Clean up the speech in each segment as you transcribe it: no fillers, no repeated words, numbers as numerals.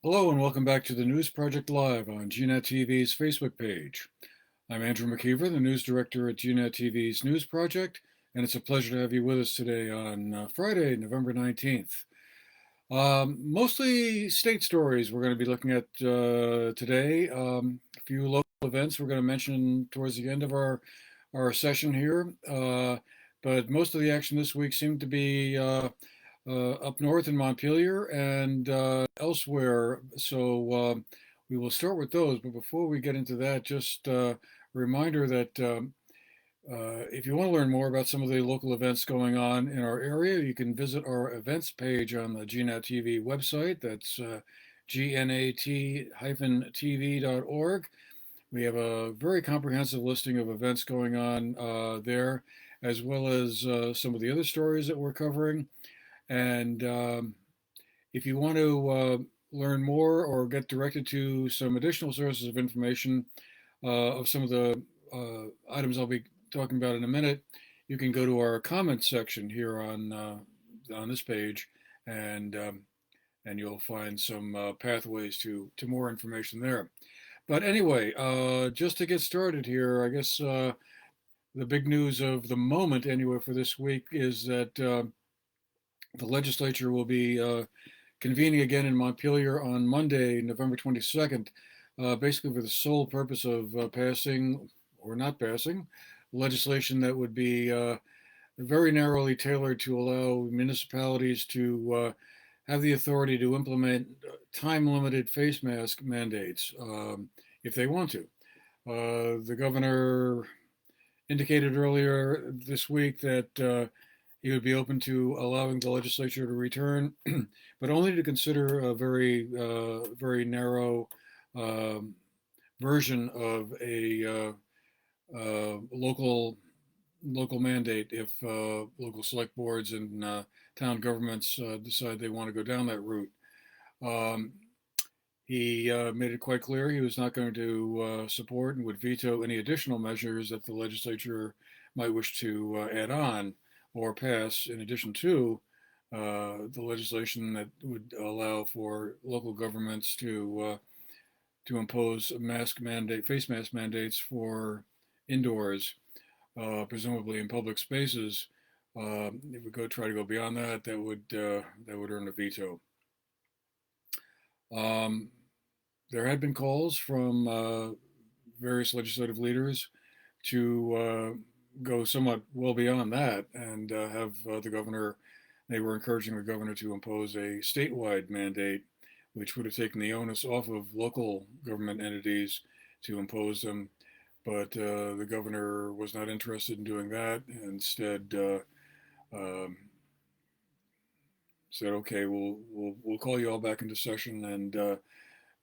Hello and welcome back to the News Project Live on GNAT-TV's Facebook page. I'm Andrew McKeever, the news director at GNAT-TV's News Project, and it's a pleasure to have you with us today on Friday, November 19th. Mostly state stories we're going to be looking at today. A few local events we're going to mention towards the end of our session here. But most of the action this week seemed to be up north in Montpelier and elsewhere. So we will start with those. But before we get into that, just a reminder that if you want to learn more about some of the local events going on in our area, you can visit our events page on the GNAT-TV website. That's gnat-tv.org. We have a very comprehensive listing of events going on there, as well as some of the other stories that we're covering. And if you want to learn more or get directed to some additional sources of information of some of the items I'll be talking about in a minute, you can go to our comments section here on this page, and you'll find some pathways to more information there. But anyway, just to get started here, I guess the big news of the moment, anyway, for this week is that the legislature will be convening again in Montpelier on Monday, November 22nd, basically for the sole purpose of passing or not passing legislation that would be very narrowly tailored to allow municipalities to have the authority to implement time-limited face mask mandates if they want to. The governor indicated earlier this week that he would be open to allowing the legislature to return, but only to consider a very narrow version of a local mandate if local select boards and town governments decide they want to go down that route. He made it quite clear he was not going to support and would veto any additional measures that the legislature might wish to add on or pass in addition to the legislation that would allow for local governments to impose face mask mandates for indoors, presumably in public spaces. If we try to go beyond that, that would earn a veto. There had been calls from various legislative leaders to go somewhat well beyond that and have the governor, they were encouraging the governor to impose a statewide mandate, which would have taken the onus off of local government entities to impose them. But the governor was not interested in doing that. Instead, said, "Okay, we'll call you all back into session,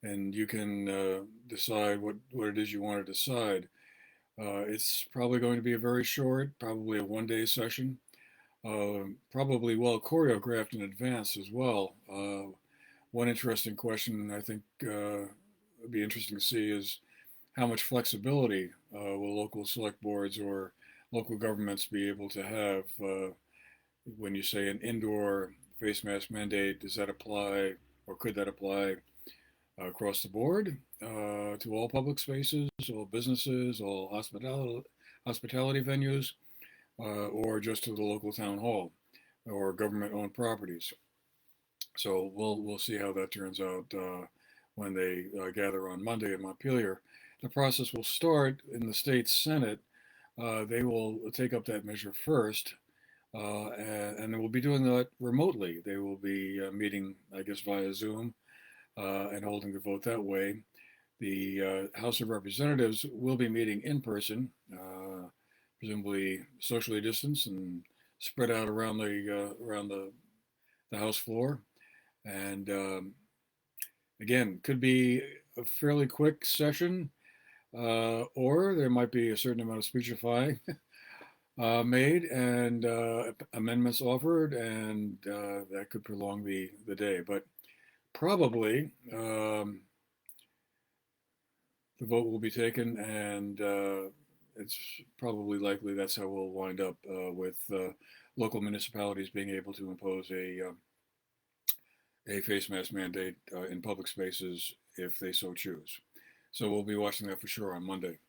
and you can decide what it is you want to decide." It's probably going to be a very short, probably a one-day session, probably well choreographed in advance as well. One interesting question I think would be interesting to see is how much flexibility will local select boards or local governments be able to have when you say an indoor face mask mandate? Does that apply, or could that apply across the board to all public spaces, all businesses, all hospitality venues, or just to the local town hall or government-owned properties? So we'll see how that turns out when they gather on Monday in Montpelier. The process will start in the state Senate. They will take up that measure first, and they will be doing that remotely. They will be meeting, I guess, via Zoom and holding the vote that way. The House of Representatives will be meeting in person, presumably socially distanced and spread out around the House floor. And again, could be a fairly quick session, or there might be a certain amount of speechifying made and amendments offered, and that could prolong the day. But probably the vote will be taken, and it's probably likely that's how we'll wind up with local municipalities being able to impose a a face mask mandate in public spaces if they so choose. So we'll be watching that for sure on Monday.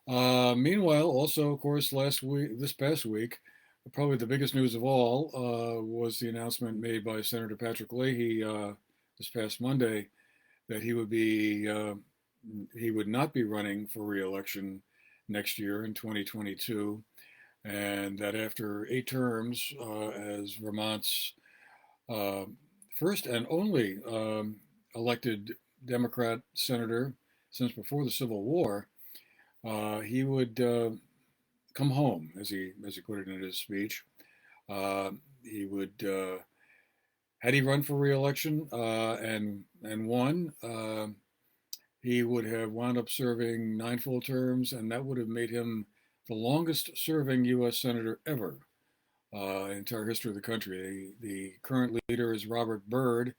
Meanwhile, also, of course, this past week, probably the biggest news of all was the announcement made by Senator Patrick Leahy this past Monday that he would not be running for re-election next year in 2022, and that after 8 terms as Vermont's uh, first and only elected Democrat senator since before the Civil War, he would come home, as he put it in his speech. He would, had he run for re-election and won, he would have wound up serving 9 full terms, and that would have made him the longest-serving U.S. senator ever in the entire history of the country. The current leader is Robert Byrd,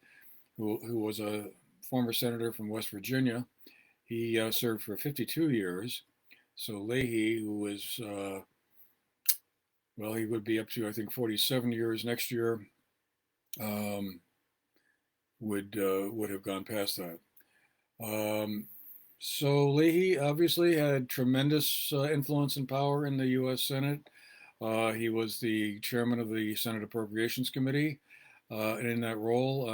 who was a former senator from West Virginia. He served for 52 years. So Leahy, who is, well, he would be up to, I think, 47 years next year, um, would have gone past that. So Leahy obviously had tremendous influence and power in the U.S. Senate. He was the chairman of the Senate Appropriations Committee, and in that role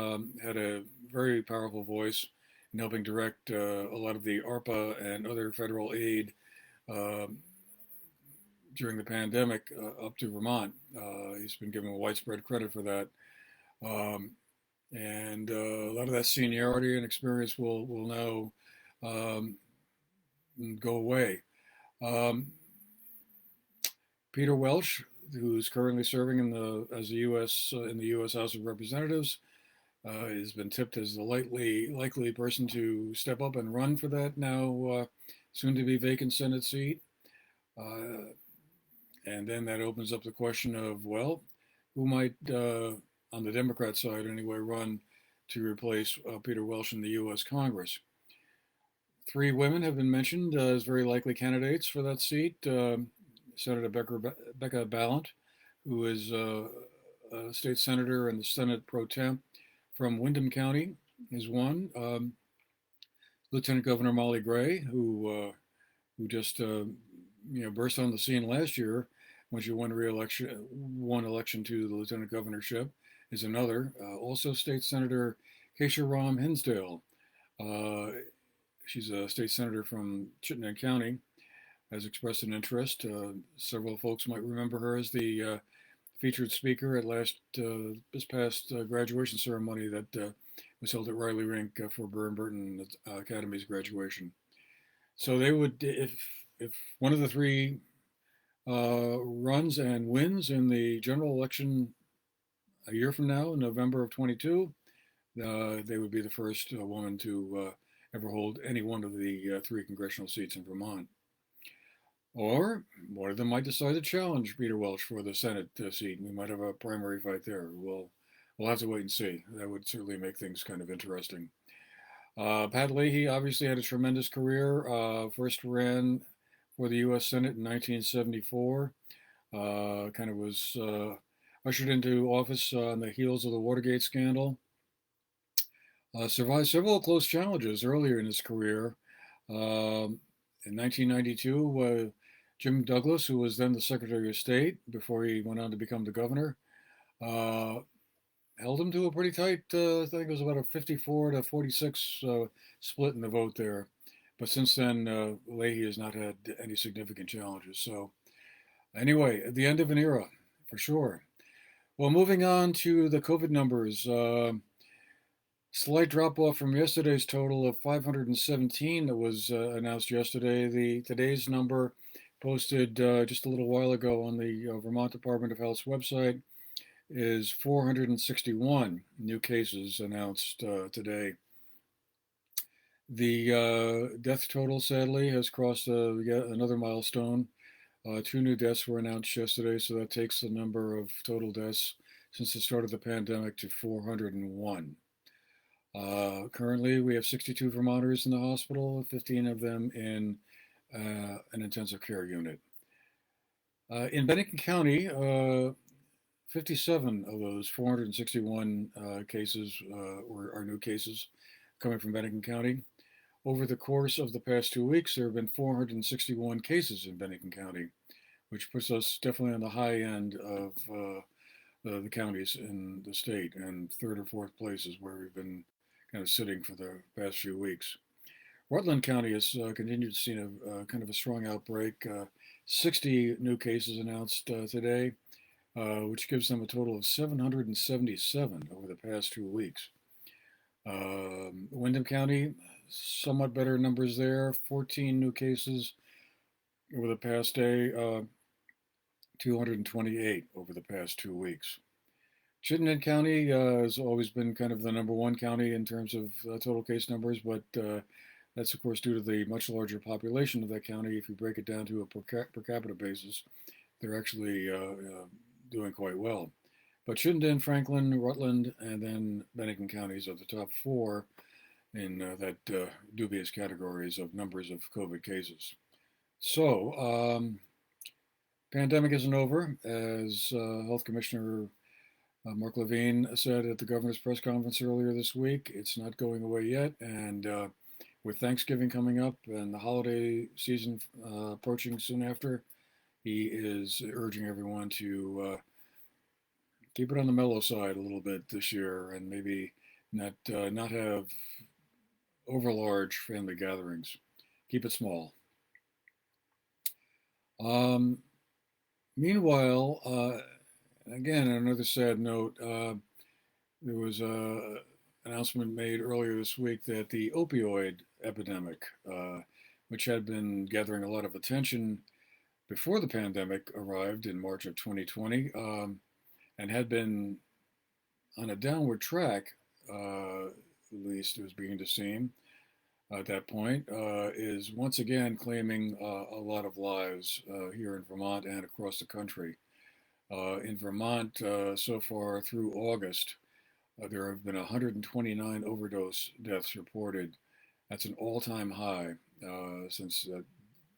had a very powerful voice in helping direct a lot of the ARPA and other federal aid uh, during the pandemic up to Vermont. He's been given widespread credit for that. Um, and a lot of that seniority and experience will now um, go away. Um, Peter Welch, who's currently serving as a U.S. In the U.S. House of Representatives, has been tipped as the likely person to step up and run for that now soon to be vacant Senate seat. And then that opens up the question of, well, who might, on the Democrat side anyway, run to replace Peter Welch in the U.S. Congress. 3 women have been mentioned as very likely candidates for that seat. Senator Becca Ballant, who is a state senator in the Senate pro temp from Windham County, is one. Lieutenant Governor Molly Gray, who just burst on the scene last year when she won election to the lieutenant governorship, is another. Also, State Senator Keisha Ram Hinsdale. She's a state senator from Chittenden County, has expressed an interest. Several folks might remember her as the featured speaker at this past graduation ceremony that was held at Riley Rink for Burton Academy's graduation. So they would, if one of the 3 runs and wins in the general election a year from now, in November of 22, they would be the first woman to ever hold any one of the 3 congressional seats in Vermont. Or one of them might decide to challenge Peter Welch for the Senate seat. We might have a primary fight there. We'll have to wait and see. That would certainly make things kind of interesting. Pat Leahy obviously had a tremendous career. First ran for the U.S. Senate in 1974. Kind of was ushered into office on the heels of the Watergate scandal. Survived several close challenges earlier in his career. In 1992, Jim Douglas, who was then the Secretary of State before he went on to become the governor, held him to a pretty tight, I think it was about a 54 to 46 split in the vote there. But since then, Leahy has not had any significant challenges. So anyway, at the end of an era, for sure. Well, moving on to the COVID numbers. Slight drop off from yesterday's total of 517 that was announced yesterday. Today's number posted just a little while ago on the Vermont Department of Health's website is 461 new cases announced today. The death total, sadly, has crossed yet another milestone. 2 new deaths were announced yesterday, so that takes the number of total deaths since the start of the pandemic to 401. Currently, we have 62 Vermonters in the hospital, 15 of them in an intensive care unit. In Bennington County, 57 of those 461 cases are new cases coming from Bennington County. Over the course of the past 2 weeks, there have been 461 cases in Bennington County, which puts us definitely on the high end of the counties in the state, and third or fourth places where we've been kind of sitting for the past few weeks. Rutland County has continued to see a kind of a strong outbreak. 60 new cases announced today, which gives them a total of 777 over the past 2 weeks. Windham County, somewhat better numbers there. 14 new cases over the past day, 228 over the past 2 weeks. Chittenden County has always been kind of the number one county in terms of total case numbers, but that's of course due to the much larger population of that county. If you break it down to a per capita basis, they're actually doing quite well. But Chittenden, Franklin, Rutland, and then Bennington counties are the top four in that dubious categories of numbers of COVID cases. So, pandemic isn't over, as Health Commissioner Mark Levine said at the governor's press conference earlier this week. It's not going away yet, and with Thanksgiving coming up and the holiday season approaching soon after, he is urging everyone to keep it on the mellow side a little bit this year, and maybe not have overlarge family gatherings. Keep it small. Meanwhile, again, on another sad note, there was an announcement made earlier this week that the opioid epidemic, which had been gathering a lot of attention before the pandemic arrived in March of 2020, and had been on a downward track, at least it was beginning to seem at that point, is once again claiming a lot of lives here in Vermont and across the country. In Vermont, so far through August, there have been 129 overdose deaths reported. That's an all-time high since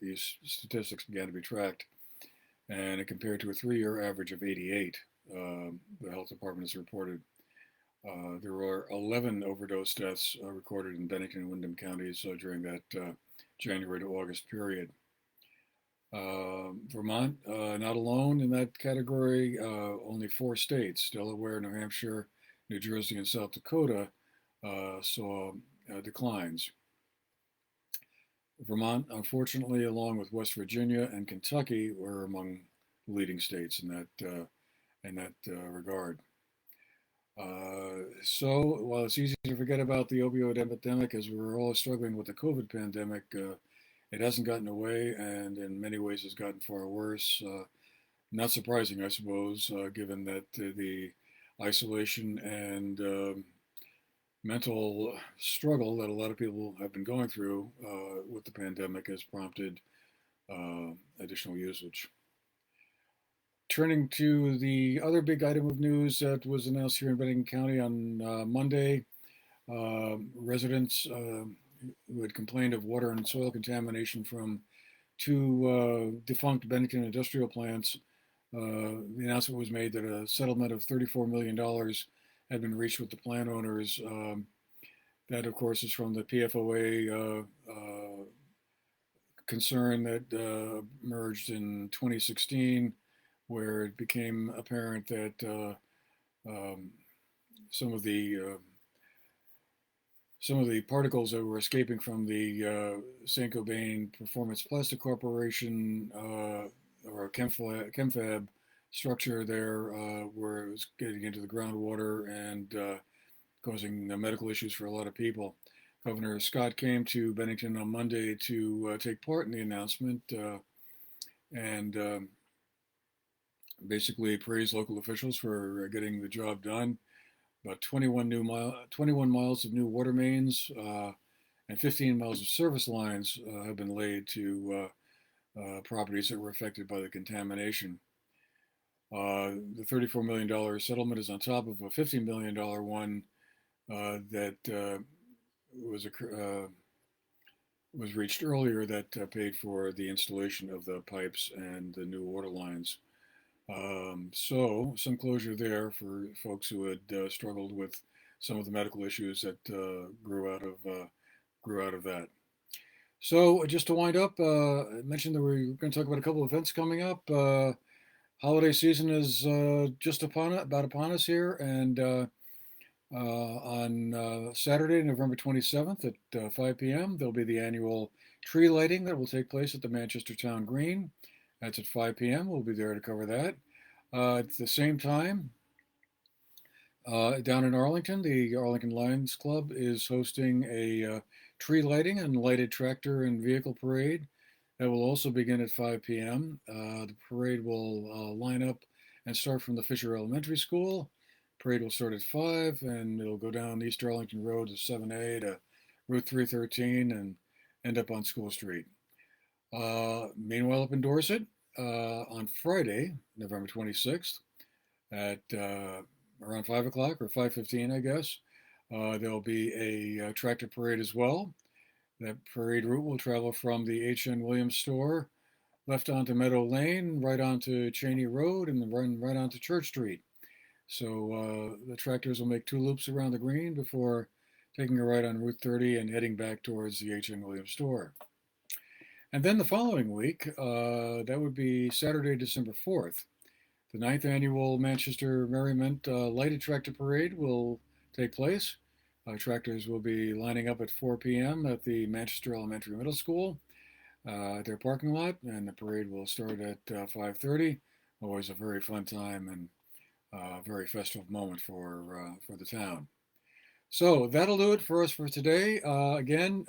these statistics began to be tracked, and it compared to a 3-year average of 88. The health department has reported. There were 11 overdose deaths recorded in Bennington and Windham counties during that January to August period. Vermont, not alone in that category. Only 4 states, Delaware, New Hampshire, New Jersey, and South Dakota, saw declines. Vermont, unfortunately, along with West Virginia and Kentucky, were among the leading states in that regard. So while it's easy to forget about the opioid epidemic as we're all struggling with the COVID pandemic, it hasn't gotten away, and in many ways has gotten far worse. Not surprising, I suppose, given that the isolation and mental struggle that a lot of people have been going through with the pandemic has prompted additional usage. Turning to the other big item of news that was announced here in Bennington County on Monday, residents who had complained of water and soil contamination from 2 defunct Bennington industrial plants, the announcement was made that a settlement of $34 million had been reached with the plant owners. That, of course, is from the PFOA concern that emerged in 2016, where it became apparent that some of the particles that were escaping from the Saint Gobain Performance Plastic Corporation or Chemfab structure there, where it was getting into the groundwater and causing medical issues for a lot of people. Governor Scott came to Bennington on Monday to take part in the announcement and basically praised local officials for getting the job done. About 21 miles of new water mains and 15 miles of service lines have been laid to properties that were affected by the contamination. The $34 million settlement is on top of a $50 million one that was reached earlier that paid for the installation of the pipes and the new water lines. So some closure there for folks who had struggled with some of the medical issues that grew out of that. So just to wind up, I mentioned that we are going to talk about a couple of events coming up. Holiday season is just about upon us here, and on Saturday, November 27th at 5 p.m., there'll be the annual tree lighting that will take place at the Manchester Town Green. That's at 5 p.m. We'll be there to cover that. At the same time, down in Arlington, the Arlington Lions Club is hosting a tree lighting and lighted tractor and vehicle parade that will also begin at 5 p.m. The parade will line up and start from the Fisher Elementary School. Parade will start at 5 and it'll go down East Arlington Road to 7A to Route 313 and end up on School Street. Meanwhile, up in Dorset, on Friday, November 26th, at around 5 o'clock or 5:15, I guess. There'll be a tractor parade as well. That parade route will travel from the H.N. Williams store left onto Meadow Lane, right onto Cheney Road, and then run right onto Church Street. So the tractors will make two loops around the green before taking a right on Route 30 and heading back towards the H.N. Williams store. And then the following week, that would be Saturday, December 4th, the 9th annual Manchester Merriment Lighted Tractor Parade will take place. Tractors will be lining up at 4 p.m. at the Manchester Elementary Middle School at their parking lot, and the parade will start at 5:30. Always a very fun time and very festive moment for the town. So that'll do it for us for today. Again,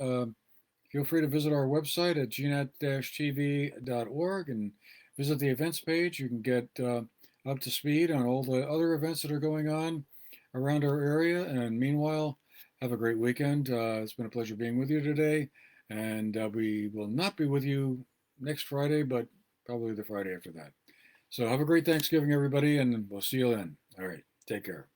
feel free to visit our website at gnat-tv.org and visit the events page. You can get up to speed on all the other events that are going on around our area. And meanwhile, have a great weekend. It's been a pleasure being with you today. And we will not be with you next Friday, but probably the Friday after that. So have a great Thanksgiving, everybody, and we'll see you then. All right. Take care.